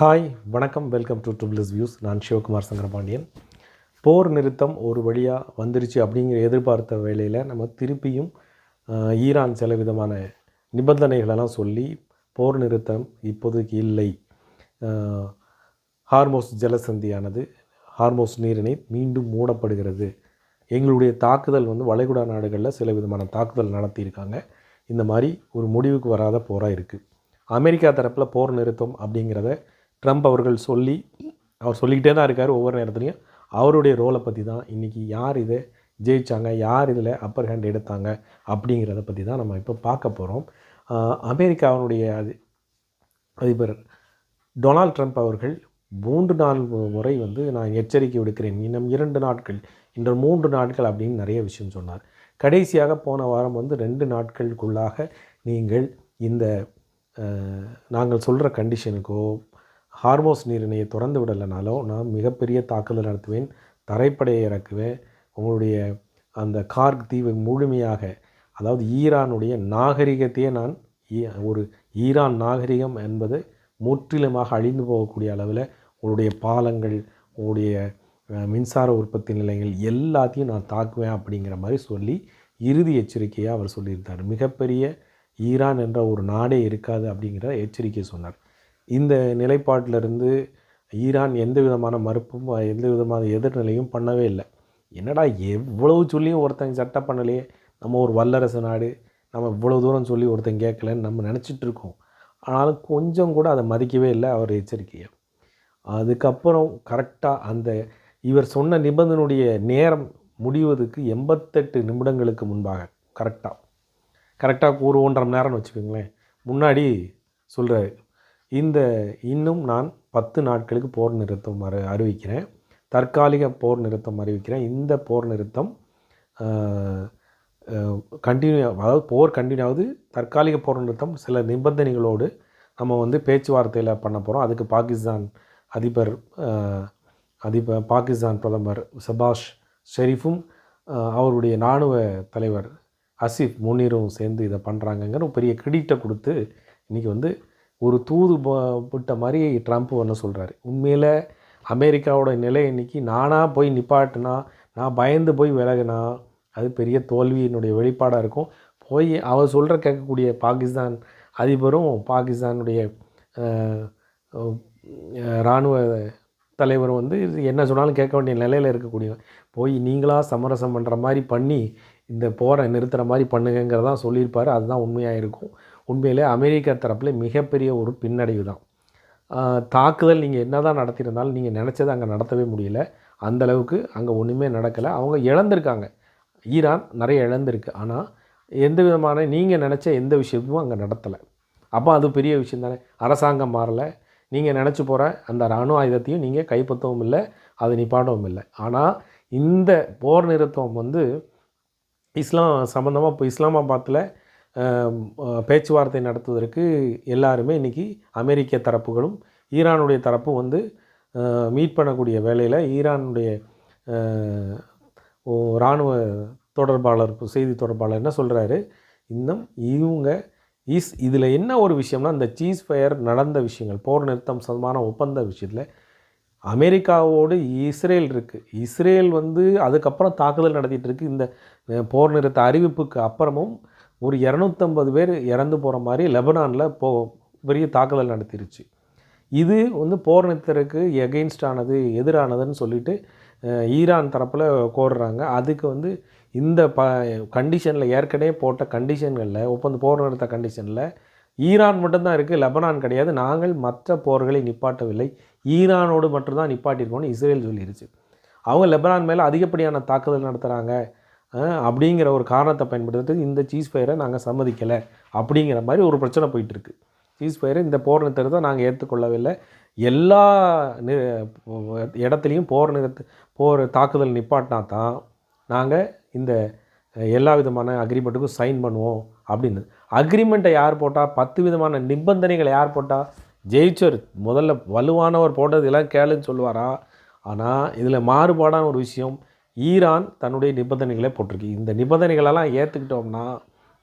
Hi வணக்கம், welcome to triples views. நான் சிவகுமார் சங்கரபாண்டியன். போர் நிறுத்தம் ஒரு வழியாக வந்துருச்சு அப்படிங்கிற எதிர்பார்த்த வேளையில் நம்ம திருப்பியும் ஈரான் சில விதமான நிபந்தனைகளெல்லாம் சொல்லி போர் நிறுத்தம் இப்போதைக்கு இல்லை, ஹார்மோஸ் ஜலசந்தியானது ஹார்மோஸ் நீரிணை மீண்டும் மூடப்படுகிறது, எங்களுடைய தாக்குதல் வளைகுடா நாடுகளில் சில விதமான தாக்குதல் நடத்தியிருக்காங்க, இந்த மாதிரி ஒரு முடிவுக்கு வராத போராக இருக்குது. அமெரிக்கா தரப்பில் போர் நிறுத்தம் அப்படிங்கிறத ட்ரம்ப் அவர்கள் அவர் சொல்லிக்கிட்டே தான் இருக்கார். ஒவ்வொரு நேரத்துலையும் அவருடைய ரோலை பற்றி தான் இன்றைக்கி, யார் இதை ஜெயித்தாங்க, யார் இதில் அப்பர் ஹேண்ட் எடுத்தாங்க அப்படிங்கிறத பற்றி தான் நம்ம இப்போ பார்க்க போகிறோம். அமெரிக்காவினுடைய அதிபர் டொனால்ட் ட்ரம்ப் அவர்கள் 3-4 முறை நான் எச்சரிக்கை விடுக்கிறேன், இன்னும் 2 நாட்கள், இன்று 3 நாட்கள் அப்படின்னு நிறைய விஷயம் சொன்னார். கடைசியாக போன வாரம் 2 நாட்களுக்குள்ளாக நீங்கள் இந்த நாங்கள் சொல்கிற கண்டிஷனுக்கோ ஹார்மோஸ் நீரிணையை திறந்து விடலைனாலும் நான் மிகப்பெரிய தாக்குதல் நடத்துவேன், தரைப்படையை இறக்குவேன், உங்களுடைய அந்த கார்க் தீவை முழுமையாக, அதாவது ஈரானுடைய நாகரிகத்தையே நான் ஒரு ஈரான் நாகரிகம் என்பது முற்றிலுமாக அழிந்து போகக்கூடிய அளவில் உங்களுடைய பாலங்கள், உங்களுடைய மின்சார உற்பத்தி நிலையங்கள் எல்லாத்தையும் நான் தாக்குவேன் அப்படிங்கிற மாதிரி சொல்லி இறுதி எச்சரிக்கையாக அவர் சொல்லியிருந்தார். மிகப்பெரிய ஈரான் என்ற ஒரு நாடே இருக்காது அப்படிங்கிற எச்சரிக்கை சொன்னார். இந்த நிலைப்பாட்டிலிருந்து ஈரான் எந்த விதமான மறுப்பும் எந்த விதமான எதிர்நிலையும் பண்ணவே இல்லை. என்னடா எவ்வளவு சொல்லியும் ஒருத்தங்க சட்டம் பண்ணலையே, நம்ம ஒரு வல்லரசு நாடு, நம்ம இவ்வளோ தூரம் சொல்லி ஒருத்தங்க கேட்கலன்னு நம்ம நினச்சிட்ருக்கோம். ஆனாலும் கொஞ்சம் கூட அதை மதிக்கவே இல்லை அவர் எச்சரிக்கையை. அதுக்கப்புறம் கரெக்டாக இவர் சொன்ன நிபந்தனுடைய நேரம் முடிவதற்கு 88 நிமிடங்களுக்கு முன்பாக கரெக்டாக ஒரு 1.5 மணி நேரம்னு வச்சுக்கோங்களேன் முன்னாடி சொல்கிறார், இன்னும் நான் 10 நாட்களுக்கு போர் நிறுத்தம் அறிவிக்கிறேன், தற்காலிக போர் நிறுத்தம் அறிவிக்கிறேன். இந்த போர் நிறுத்தம் அதாவது போர் கண்டினியூ ஆகுது, தற்காலிக போர் நிறுத்தம் சில நிபந்தனைகளோடு நம்ம பேச்சுவார்த்தையில் பண்ண போகிறோம். அதுக்கு பாகிஸ்தான் பிரதமர் ஷபாஸ் ஷெரீஃபும் அவருடைய இராணுவ தலைவர் அசிஃப் முனீரும் சேர்ந்து இதை பண்ணுறாங்கங்கிற பெரிய கிரெடிட்டை கொடுத்து இன்றைக்கி ஒரு தூது விட்ட மாதிரி ட்ரம்ப் சொல்கிறாரு. உண்மையில் அமெரிக்காவோட நிலை இன்றைக்கி நானாக போய் நிப்பாட்டினா, நான் பயந்து போய் விலகினா அது பெரிய தோல்வியினுடைய வெளிப்பாடாக இருக்கும். அவர் சொல்கிற கேட்கக்கூடிய பாகிஸ்தான் அதிபரும் பாகிஸ்தானுடைய இராணுவ தலைவரும் என்ன சொன்னாலும் கேட்க வேண்டிய நிலையில் இருக்கக்கூடிய, போய் நீங்களாக சமரசம் பண்ணுற மாதிரி பண்ணி இந்த போரை நிறுத்துகிற மாதிரி பண்ணுங்கிறதான் சொல்லியிருப்பார். அதுதான் உண்மையாக இருக்கும். உண்மையிலே அமெரிக்கா தரப்பில் மிகப்பெரிய ஒரு பின்னடைவு தான். தாக்குதல் நீங்கள் என்ன தான் நடத்தியிருந்தாலும் நீங்கள் நினச்சதை அங்கே நடத்தவே முடியல. அந்தளவுக்கு அங்கே ஒன்றுமே நடக்கலை. அவங்க இழந்திருக்காங்க, ஈரான் நிறைய இழந்திருக்கு. ஆனால் எந்த விதமான நீங்கள் நினச்ச எந்த விஷயமும் அங்கே நடத்தலை. அப்போ அது பெரிய விஷயம் தானே. அரசாங்கம் மாறலை, நீங்கள் நினச்சி போகிற அந்த இராணுவ ஆயுதத்தையும் நீங்கள் கைப்பற்றவும் இல்லை, அதை நிப்பாட்டவும் இல்லை. ஆனால் இந்த போர் நிறுத்தம் இஸ்லாம் சம்மந்தமாக இப்போ இஸ்லாமாபாத்தில் பேச்சுவார்த்தை நடத்துவதற்கு எல்லாருமே இன்றைக்கி அமெரிக்க தரப்புகளும் ஈரானுடைய தரப்பும் மீட் பண்ணக்கூடிய வேளையில் ஈரானுடைய இராணுவ தொடர்பாளர், செய்தி தொடர்பாளர் என்ன சொல்கிறாரு, இதில் என்ன ஒரு விஷயம்னா, இந்த சீஸ் ஃபயர் நடந்த விஷயங்கள், போர் நிறுத்தம் சம்பந்தமான ஒப்பந்த விஷயத்தில் அமெரிக்காவோடு இஸ்ரேல் இருக்குது. இஸ்ரேல் அதுக்கப்புறம் தாக்குதல் நடத்திட்டு இருக்குது. இந்த போர் நிறுத்த அறிவிப்புக்கு அப்புறமும் ஒரு 250 பேர் இறந்து போகிற மாதிரி லெபனானில் பெரிய தாக்குதல் நடத்திருச்சு. இது போர் நிறுத்தருக்கு எகெயின்ஸ்டானது, எதிரானதுன்னு சொல்லிட்டு ஈரான் தரப்பில் கோருறாங்க. அதுக்கு இந்த கண்டிஷனில் ஏற்கனவே போட்ட கண்டிஷன்களில் போர் நிறுத்த கண்டிஷனில் ஈரான் மட்டும்தான் இருக்குது, லெபனான் கிடையாது, நாங்கள் மற்ற போர்களை நிப்பாட்டவில்லை, ஈரானோடு மட்டும்தான் நிப்பாட்டியிருக்கோன்னு இஸ்ரேல் சொல்லிருச்சு. அவங்க லெபனான் மேலே அதிகப்படியான தாக்குதல் நடத்துகிறாங்க அப்படிங்கிற ஒரு காரணத்தை பயன்படுத்துறதுக்கு இந்த சீஸ் ஃபயரை நாங்கள் சம்மதிக்கலை அப்படிங்கிற மாதிரி ஒரு பிரச்சனை போயிட்டுருக்கு. சீஸ் ஃபயரை, இந்த போர் நிறுத்தத்தை நாங்கள் ஏற்றுக்கொள்ளவில்லை, எல்லா இடத்துலையும் போர் தாக்குதல் நிப்பாட்டினா தான் நாங்கள் இந்த எல்லா விதமான அக்ரிமெண்ட்டுக்கும் சைன் பண்ணுவோம் அப்படின்னு. அக்ரிமெண்ட்டை யார் போட்டால், 10 விதமான நிபந்தனைகளை யார் போட்டால், ஜெயிச்சவர் முதல்ல வலுவானவர் போட்டது எல்லாம் கேளுன்னு சொல்லுவாரா? ஆனால் இதில் மாறுபாடான ஒரு விஷயம், ஈரான் தன்னுடைய நிபந்தனைகளை போட்டிருக்கு. இந்த நிபந்தனைகளெல்லாம் ஏற்றுக்கிட்டோம்னா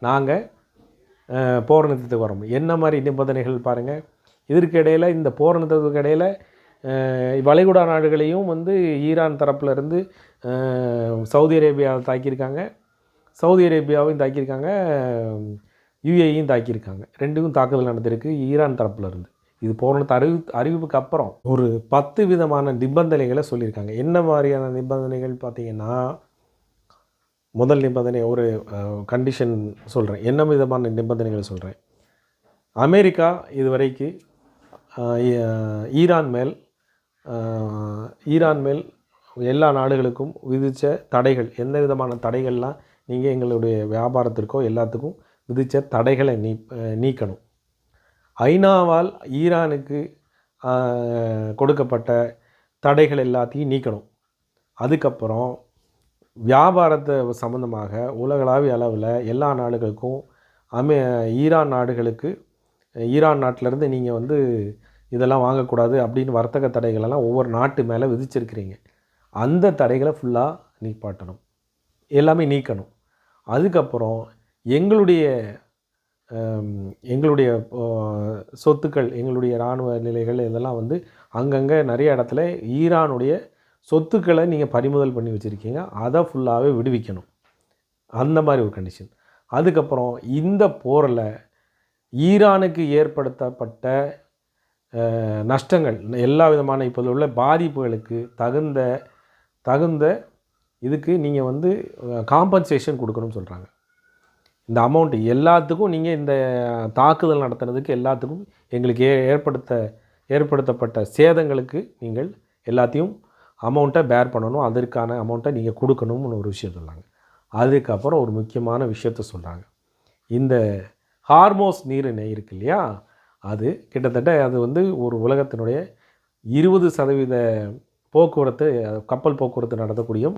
நாங்கள் போர் நிறுத்தத்துக்கு வரோம். என்ன மாதிரி நிபந்தனைகள் பாருங்கள், இதற்கு இடையில் இந்த போர் நிறுத்தத்துக்கு இடையில் வளைகுடா நாடுகளையும் வந்து ஈரான் தரப்புலேருந்து சவுதி அரேபியாவை தாக்கியிருக்காங்க, சவுதி அரேபியாவையும் தாக்கியிருக்காங்க, யுஏஇயும் தாக்கியிருக்காங்க. ரெண்டுக்கும் தாக்குதல் நடந்திருக்கு ஈரான் தரப்புலேருந்து. இது போன அறிவிப்புக்கு அப்புறம் ஒரு 10 விதமான நிபந்தனைகளை சொல்லியிருக்காங்க. என்ன மாதிரியான நிபந்தனைகள் பார்த்தீங்கன்னா, முதல் நிபந்தனை ஒரு கண்டிஷன் சொல்கிறேன். என்ன விதமான நிபந்தனைகள் சொல்கிறேன். அமெரிக்கா இதுவரைக்கு ஈரான் மேல் எல்லா நாடுகளுக்கும் விதித்த தடைகள், எந்த விதமான தடைகள்லாம் நீங்கள் எங்களுடைய வியாபாரத்திற்கோ எல்லாத்துக்கும் விதித்த தடைகளை நீக்கணும். ஐநாவால் ஈரானுக்கு கொடுக்கப்பட்ட தடைகள் எல்லாத்தையும் நீக்கணும். அதுக்கப்புறம் வியாபாரத்தை சம்மந்தமாக உலகளாவிய அளவில் எல்லா நாடுகளுக்கும் ஈரான் நாட்டிலேருந்து நீங்கள் வந்து இதெல்லாம் வாங்கக்கூடாது அப்படின்னு வர்த்தக தடைகளெல்லாம் ஒவ்வொரு நாட்டு மேலே விதிச்சிருக்கிறீங்க. அந்த தடைகளை ஃபுல்லாக நீப்பாட்டணும், எல்லாமே நீக்கணும். அதுக்கப்புறம் எங்களுடைய சொத்துக்கள், எங்களுடைய இராணுவ நிலைகள் இதெல்லாம் வந்து அங்கங்கே நிறைய இடத்துல ஈரானுடைய சொத்துக்களை நீங்கள் பறிமுதல் பண்ணி வச்சுருக்கீங்க, அதை ஃபுல்லாகவே விடுவிக்கணும். அந்த மாதிரி ஒரு கண்டிஷன். அதுக்கப்புறம் இந்த போரில் ஈரானுக்கு ஏற்படுத்தப்பட்ட நஷ்டங்கள், எல்லா விதமான இப்போது உள்ள பாதிப்புகளுக்கு தகுந்த இதுக்கு நீங்கள் வந்து காம்பன்சேஷன் கொடுக்கணும்னு சொல்கிறாங்க. இந்த அமௌண்ட்டு எல்லாத்துக்கும் நீங்கள் இந்த தாக்குதல் நடத்துனதுக்கு எல்லாத்துக்கும் எங்களுக்கு ஏற்படுத்தப்பட்ட சேதங்களுக்கு நீங்கள் எல்லாத்தையும் அமௌண்ட்டை பேர் பண்ணணும், அதற்கான அமௌண்ட்டை நீங்கள் கொடுக்கணும்னு ஒரு விஷயம் சொன்னாங்க. அதுக்கப்புறம் ஒரு முக்கியமான விஷயத்த சொல்கிறாங்க. இந்த ஹார்மோஸ் நீரிணை இருக்கு இல்லையா, அது கிட்டத்தட்ட அது வந்து ஒரு உலகத்தினுடைய 20% போக்குவரத்து, கப்பல் போக்குவரத்து நடத்தக்கூடிய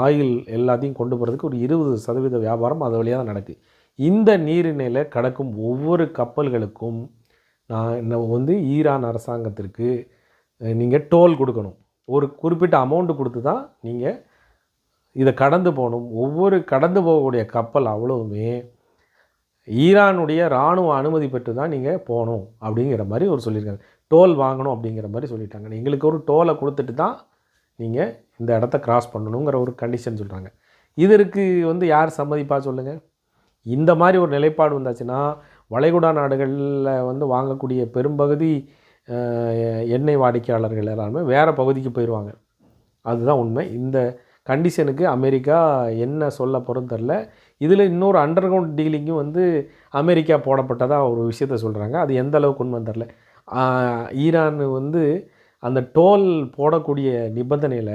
ஆயில் எல்லாத்தையும் கொண்டு போகிறதுக்கு ஒரு 20% வியாபாரம் அது வழியாக தான் நடக்குது. இந்த நீரிணையில் கடக்கும் ஒவ்வொரு கப்பல்களுக்கும் வந்து ஈரான் அரசாங்கத்திற்கு நீங்கள் டோல் கொடுக்கணும். ஒரு குறிப்பிட்ட அமௌண்ட்டு கொடுத்து தான் நீங்கள் இதை கடந்து போகணும். ஒவ்வொரு கடந்து போகக்கூடிய கப்பல் அவ்வளவுமே ஈரானுடைய இராணுவ அனுமதி பெற்று தான் நீங்கள் போகணும் அப்படிங்கிற மாதிரி ஒரு சொல்லியிருக்காங்க. டோல் வாங்கணும் அப்படிங்கிற மாதிரி சொல்லிட்டாங்க. எங்களுக்கு ஒரு டோலை கொடுத்துட்டு தான் நீங்கள் இந்த இடத்த கிராஸ் பண்ணணுங்கிற ஒரு கண்டிஷன் சொல்கிறாங்க. இதற்கு வந்து யார் சம்மதிப்பா சொல்லுங்கள்? இந்த மாதிரி ஒரு நிலைப்பாடு வந்தாச்சுன்னா வளைகுடா நாடுகளில் வந்து வாங்கக்கூடிய பெரும்பகுதி எண்ணெய் வாடிக்கையாளர்கள் எல்லாருமே வேறு பகுதிக்கு போயிடுவாங்க. அதுதான் உண்மை. இந்த கண்டிஷனுக்கு அமெரிக்கா என்ன சொல்ல போகிறோன்னு தெரில. இதில் இன்னொரு அண்டர் கிரவுண்ட் டீலிங்கும் வந்து அமெரிக்கா போடப்பட்டதாக ஒரு விஷயத்த சொல்கிறாங்க. அது எந்த அளவுக்கு உண்மைன்னு தெரில. ஈரான் வந்து அந்த டோல் போடக்கூடிய நிபந்தனையில்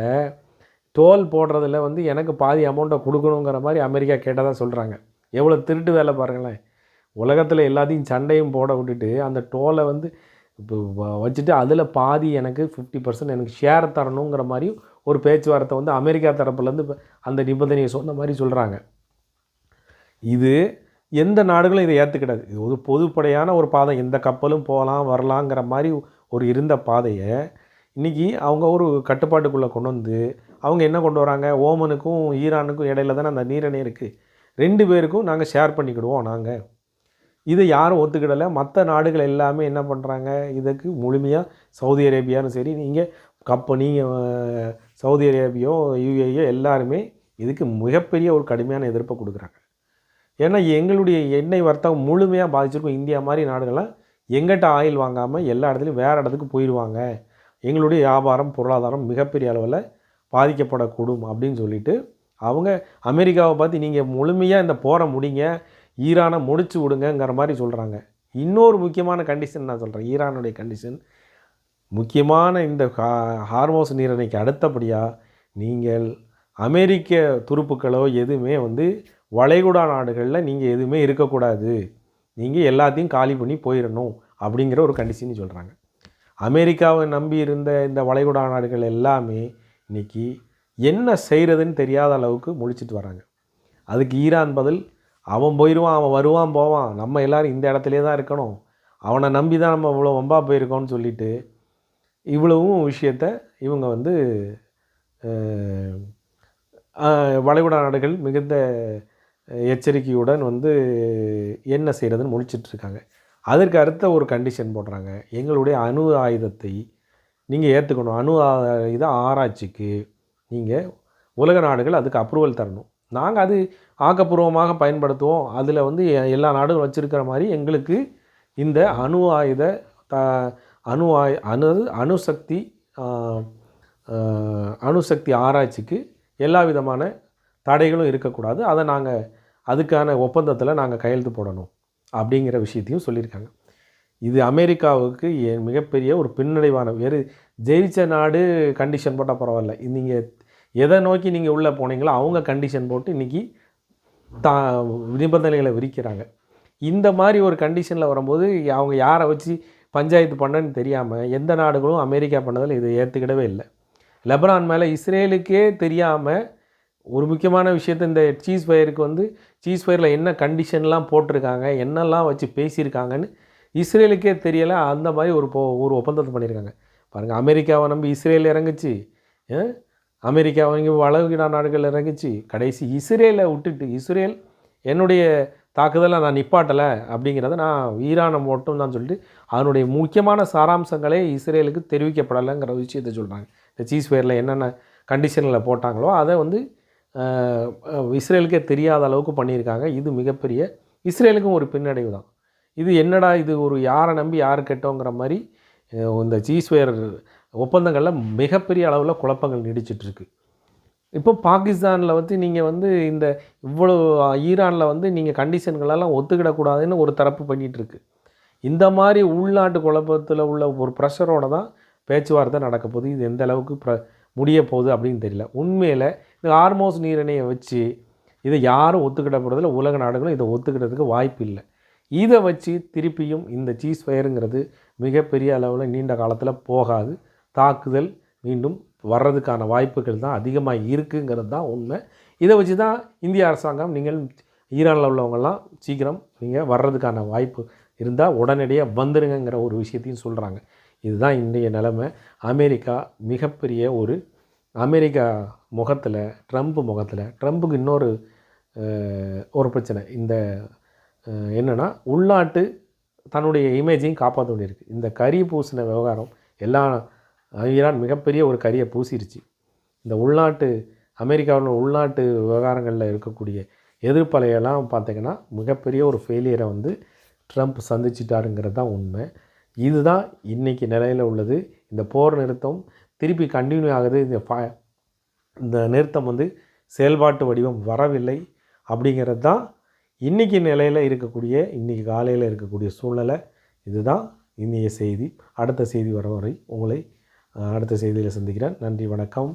டோல் போடுறதில் வந்து எனக்கு பாதி அமௌண்ட்டை கொடுக்கணுங்கிற மாதிரி அமெரிக்கா கேட்டதாக சொல்கிறாங்க. எவ்வளோ திருட்டு வேலை பாருங்களேன். உலகத்தில் எல்லாத்தையும் சண்டையும் போட விட்டுட்டு அந்த டோலை வந்து இப்போ வச்சுட்டு அதில் பாதி எனக்கு 50% எனக்கு ஷேர் தரணுங்கிற மாதிரியும் ஒரு பேச்சுவார்த்தை வந்து அமெரிக்கா தரப்புலேருந்து அந்த நிபந்தனையை சொன்ன மாதிரி சொல்கிறாங்க. இது எந்த நாடுகளும் இதை ஏற்றுக்கிடாது. இது ஒரு பொதுப்படையான ஒரு பாதை, எந்த கப்பலும் போகலாம் வரலாங்கிற மாதிரி ஒரு இருந்த பாதையை இன்றைக்கி அவங்க ஒரு கட்டுப்பாட்டுக்குள்ளே கொண்டு வந்து அவங்க என்ன கொண்டு வராங்க, ஓமனுக்கும் ஈரானுக்கும் இடையில தானே அந்த நீரிணை இருக்குது, 2 பேருக்கும் நாங்கள் ஷேர் பண்ணிக்கிடுவோம். இதை யாரும் ஒத்துக்கிடலை. மற்ற நாடுகள் எல்லாமே என்ன பண்ணுறாங்க, இதுக்கு முழுமையாக சவுதி அரேபியான்னு சரி, நீங்கள் சவுதி அரேபியோ யுஏஇயோ எல்லாருமே இதுக்கு மிகப்பெரிய ஒரு கடுமையான எதிர்ப்பை கொடுக்குறாங்க. ஏன்னா எங்களுடைய எண்ணெய் வர்த்தகம் முழுமையாக பாதிச்சிருக்கும். இந்தியா மாதிரி நாடுகள்லாம் எங்கிட்ட ஆயில் வாங்காமல் எல்லா இடத்துலையும் வேறு இடத்துக்கு போயிடுவாங்க, எங்களுடைய வியாபாரம் பொருளாதாரம் மிகப்பெரிய அளவில் பாதிக்கப்படக்கூடும் அப்படின்னு சொல்லிட்டு அவங்க அமெரிக்காவை பார்த்து நீங்கள் முழுமையாக இந்த போரை முடிங்க, ஈரானை முடிச்சு விடுங்கிற மாதிரி சொல்கிறாங்க. இன்னொரு முக்கியமான கண்டிஷன் நான் சொல்கிறேன். ஈரானுடைய கண்டிஷன் முக்கியமான இந்த ஹார்மோஸ் நீரிணைக்கு அடுத்தபடியாக நீங்கள் அமெரிக்க துருப்புக்களோ எதுவுமே வந்து வளைகுடா நாடுகளில் நீங்கள் எதுவுமே இருக்கக்கூடாது, நீங்கள் எல்லாத்தையும் காலி பண்ணி போயிடணும் அப்படிங்கிற ஒரு கண்டிஷன் சொல்கிறாங்க. அமெரிக்காவை நம்பி இருந்த இந்த வளைகுடா நாடுகள் எல்லாமே இன்றைக்கி என்ன செய்கிறதுன்னு தெரியாத அளவுக்கு முழிச்சிட்டு வராங்க. அதுக்கு ஈரான் பதில், அவன் போயிடுவான், அவன் வருவான் போவான், நம்ம எல்லோரும் இந்த இடத்துலே தான் இருக்கணும், அவனை நம்பி தான் நம்ம இவ்வளோ வம்பா போயிருக்கோம்னு சொல்லிட்டு இவ்வளவும் விஷயத்தை இவங்க வந்து வளைகுடா நாடுகள் மிகுந்த எச்சரிக்கையுடன் வந்து என்ன செய்கிறதுன்னு முழிச்சிட்ருக்காங்க. அதற்கு அடுத்த ஒரு கண்டிஷன் போடுறாங்க, எங்களுடைய அணு ஆயுதத்தை நீங்கள் ஏற்றுக்கணும். அணு ஆயுத ஆராய்ச்சிக்கு நீங்கள் உலக நாடுகள் அதுக்கு அப்ரூவல் தரணும். நாங்கள் அது ஆக்கப்பூர்வமாக பயன்படுத்துவோம். அதில் வந்து எல்லா நாடுகளும் வச்சுருக்கிற மாதிரி எங்களுக்கு இந்த அணு ஆயுத த அணு ஆய் அணு அணுசக்தி அணுசக்தி ஆராய்ச்சிக்கு எல்லா விதமான தடைகளும் இருக்கக்கூடாது. அதை நாங்கள் அதுக்கான ஒப்பந்தத்தில் நாங்கள் கையெழுத்து போடணும் அப்படிங்கிற விஷயத்தையும் சொல்லியிருக்காங்க. இது அமெரிக்காவுக்கு மிகப்பெரிய ஒரு பின்னடைவான, வேறு ஜெயிச்ச நாடு கண்டிஷன் போட்டால் பரவாயில்ல, நீங்கள் எதை நோக்கி நீங்கள் உள்ளே போனீங்களோ அவங்க கண்டிஷன் போட்டு இன்றைக்கி நிபந்தனைகளை விரிக்கிறாங்க. இந்த மாதிரி ஒரு கண்டிஷனில் வரும்போது அவங்க யாரை வச்சு பஞ்சாயத்து பண்ணன்னு தெரியாமல் எந்த நாடுகளும் அமெரிக்கா பண்ணதில் இதை ஏற்றுக்கிடவே இல்லை. லெபனான் மேலே இஸ்ரேலுக்கே தெரியாமல் ஒரு முக்கியமான விஷயத்தை, இந்த சீஸ் ஃபயருக்கு வந்து சீஸ் ஃபயரில் என்ன கண்டிஷன்லாம் போட்டிருக்காங்க, என்னெல்லாம் வச்சு பேசியிருக்காங்கன்னு இஸ்ரேலுக்கே தெரியலை. அந்த மாதிரி ஒரு ஒப்பந்தத்தை பண்ணியிருக்காங்க பாருங்கள். அமெரிக்காவை நம்பி இஸ்ரேல் இறங்குச்சு, அமெரிக்காவை இங்கே வளைகுடா நாடுகள் இறங்குச்சு, கடைசி இஸ்ரேலை விட்டுட்டு இஸ்ரேல் என்னுடைய தாக்குதலை நான் நிப்பாட்டலை அப்படிங்கிறத நான் ஈரானை மட்டும் தான் சொல்லிட்டு அதனுடைய முக்கியமான சாராம்சங்களே இஸ்ரேலுக்கு தெரிவிக்கப்படலைங்கிற விஷயத்தை சொல்கிறாங்க. இந்த சீஸ் ஃபயரில் என்னென்ன கண்டிஷனில் போட்டாங்களோ அதை வந்து இஸ்ரேலுக்கே தெரியாத அளவுக்கு பண்ணியிருக்காங்க. இது மிகப்பெரிய இஸ்ரேலுக்கும் ஒரு பின்னடைவு தான். இது என்னடா இது, ஒரு யாரை நம்பி யார் கெட்டோங்கிற மாதிரி இந்த சீஸ் ஃபயர் ஒப்பந்தங்களில் மிகப்பெரிய அளவில் குழப்பங்கள் நீடிச்சிட்ருக்கு. இப்போ பாகிஸ்தானில் வந்து நீங்கள் வந்து இந்த இவ்வளோ ஈரானில் வந்து நீங்கள் கண்டிஷன்களெல்லாம் ஒத்துக்கிடக்கூடாதுன்னு ஒரு தரப்பு பண்ணிகிட்ருக்கு. இந்த மாதிரி உள்நாட்டு குழப்பத்தில் உள்ள ஒரு ப்ரெஷரோடு தான் பேச்சுவார்த்தை நடக்க போகுது. இது எந்த அளவுக்கு முடிய போகுது அப்படின்னு தெரியல. உண்மையில் இந்த ஹார்மோஸ் நீரிணையை வச்சு இதை யாரும் ஒத்துக்கிட போகிறதில்ல, உலக நாடுகளும் இதை ஒத்துக்கிட்டதுக்கு வாய்ப்பு இல்லை. இதை வச்சு திருப்பியும் இந்த சீஸ் ஃபயருங்கிறது மிகப்பெரிய அளவில் நீண்ட காலத்தில் போகாது. தாக்குதல் மீண்டும் வர்றதுக்கான வாய்ப்புகள் தான் அதிகமாக இருக்குங்கிறது தான் உண்மை. இதை வச்சு தான் இந்திய அரசாங்கம் நீங்கள் ஈரானில் உள்ளவங்கெல்லாம் சீக்கிரம் நீங்கள் வர்றதுக்கான வாய்ப்பு இருந்தால் உடனடியாக வந்துடுங்கிற ஒரு விஷயத்தையும் சொல்கிறாங்க. இதுதான் இன்றைய நிலைமை. அமெரிக்கா மிகப்பெரிய அமெரிக்கா முகத்தில், ட்ரம்புக்கு இன்னொரு பிரச்சனை இந்த என்னென்னா, உள்நாட்டு தன்னுடைய இமேஜையும் காப்பாற்ற வேண்டியிருக்கு. இந்த கறி பூசின விவகாரம் ஈரான் மிகப்பெரிய ஒரு கரியை பூசிருச்சு. இந்த அமெரிக்காவில் உள்நாட்டு விவகாரங்களில் இருக்கக்கூடிய எதிர்ப்பலையெல்லாம் பார்த்திங்கன்னா மிகப்பெரிய ஒரு ஃபெயிலியரை வந்து ட்ரம்ப் சந்திச்சிட்டாருங்கிறது தான் உண்மை. இதுதான் இன்றைக்கி நிலையில் உள்ளது. இந்த போர் நிறுத்தம் திருப்பி கண்டினியூ ஆகுது. இந்த நிறுத்தம் வந்து செயல்பாட்டு வடிவம் வரவில்லை அப்படிங்கிறது தான் இன்றைக்கி நிலையில் இருக்கக்கூடிய, இன்றைக்கி காலையில் இருக்கக்கூடிய சூழ்நிலை. இதுதான் இன்றைய செய்தி. அடுத்த செய்தி வர வரை உங்களை அடுத்த செய்தியில் சந்திக்கிறேன். நன்றி, வணக்கம்.